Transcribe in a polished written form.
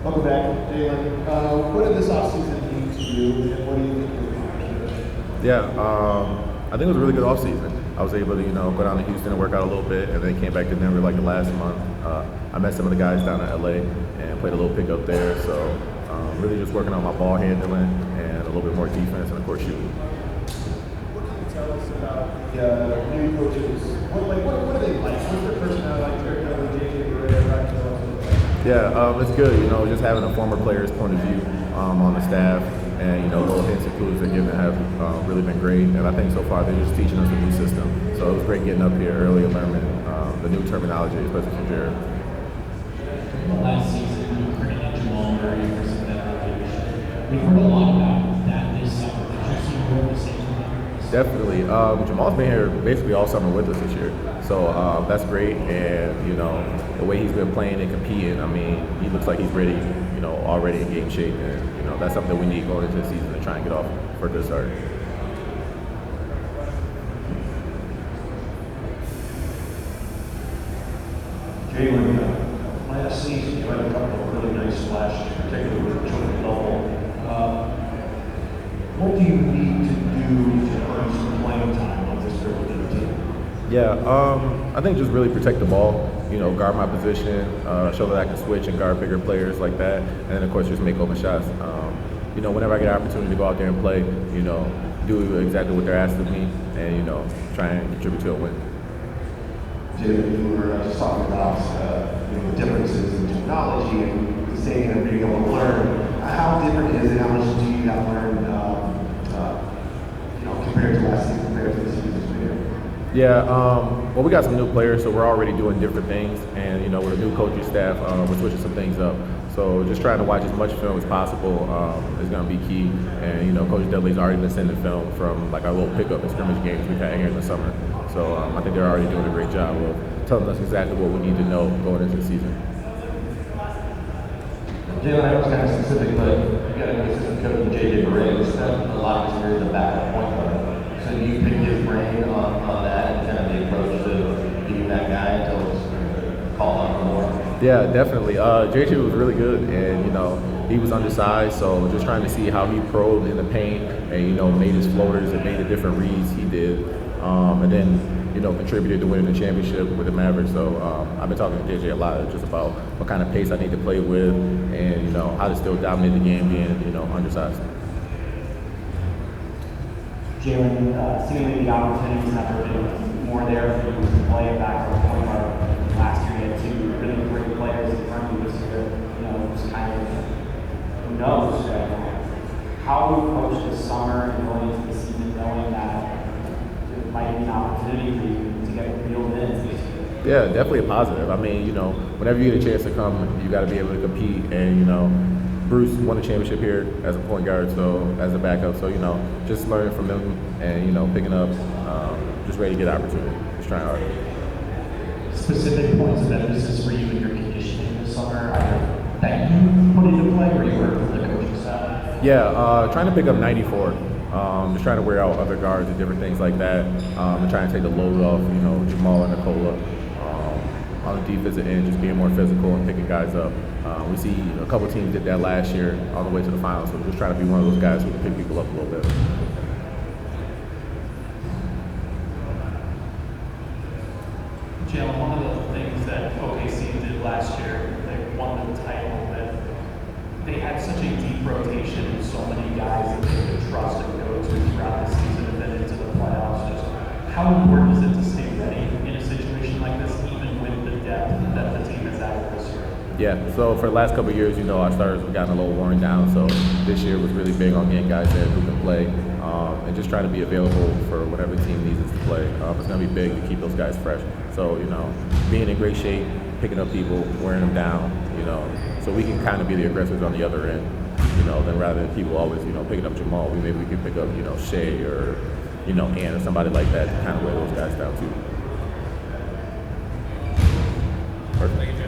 Welcome back, Jalen. What did this offseason mean to you, and what do you think you'll accomplish? Yeah, I think it was a really good offseason. I was able to, go down to Houston and work out a little bit, and then came back to Denver like the last month. I met some of the guys down in LA and played a little pickup there. So really just working on my ball handling and a little bit more defense, and of course shooting. What can you tell us about the new coaches? What are they like? What's their personality like? Terry Miller, JJ Barea, Ryan Phillips? Yeah, it's good. Just having a former player's point of view on the staff, and little hints and clues they're giving have really been great. And I think so far they're just teaching us the new system. So it was great getting up here early and learning the new terminology, especially from Jared. Last season, you bring in Jamal Murray for some of that rotation. We've heard a lot about that this summer. Did you see more of the same? Definitely. Jamal's been here basically all summer with us this year. So that's great. And, the way he's been playing and competing, he looks like he's ready, already in game shape. And, that's something we need going into the season to try and get off for a good start. Jalen, last season you had a couple of really nice flashes, particularly with the triple double. What do you need to do to earn some playing time on this really good team? Yeah, I think just really protect the ball, guard my position, show that I can switch and guard bigger players like that, and then of course just make open shots. Whenever I get an opportunity to go out there and play, do exactly what they're asking of me, and try and contribute to a win. Jalen, you were just talking about the differences in technology and saying and being able to learn. How different is it? How much do you have learned, compared to last season, compared to this season's video? Yeah, well, we got some new players, so we're already doing different things, and with a new coaching staff, we're switching some things up. So just trying to watch as much film as possible is going to be key. And Coach Dudley's already been sending film from like our little pickup and scrimmage games we've had here in the summer. So I think they're already doing a great job of telling us exactly what we need to know going into the season. Jalen, I know it's kind of specific, but you got an assistant coach in JJ Barea who spent a lot of his career as a backup point guard. So do you pick his brain on that and kind of the approach to being that guy until it's called on for more? Yeah, definitely. JJ was really good, and he was undersized, so just trying to see how he probed in the paint and made his floaters and made the different reads he did, and then contributed to winning the championship with the Mavericks. So I've been talking to JJ a lot just about what kind of pace I need to play with, and how to still dominate the game being undersized. Jalen, seemingly the opportunities have been more there for you to play a backup point guard. Last year, you had two really great players in front of you this year. Just kind of who knows. How do you approach this summer and going into the season knowing that there might be an opportunity for you to get real wins this year? Yeah, definitely a positive. Whenever you get a chance to come, you got to be able to compete. And Bruce won the championship here as a point guard, so as a backup. So just learning from him and picking up, just ready to get opportunity. Just trying hard. Specific points of emphasis for you in your conditioning this summer, either that you put into play or you work with the coaching staff? Yeah, trying to pick up 94. Just trying to wear out other guards and different things like that. And trying to take the load off, Jamal and Nicola. On the defensive end, just being more physical and picking guys up. We see a couple teams did that last year on the way to the finals, so we're just trying to be one of those guys who can pick people up a little bit. Jalen, one of the things that OKC did last year, they won the title, that they had such a deep rotation with so many guys that they could trust and go to throughout the season and then into the playoffs. Just how important is it to stay ready in a situation like this, even with the depth that the team has added this year? Yeah, so for the last couple of years, our starters have gotten a little worn down, so this year was really big on getting guys in who can play and just trying to be available for whatever team needs us to play. It's going to be big to keep those guys fresh. So, being in great shape, picking up people, wearing them down, so we can kind of be the aggressors on the other end, then rather than people always, picking up Jamal, maybe we can pick up, Shea or, Ann or somebody like that to kind of wear those guys down too. Perfect.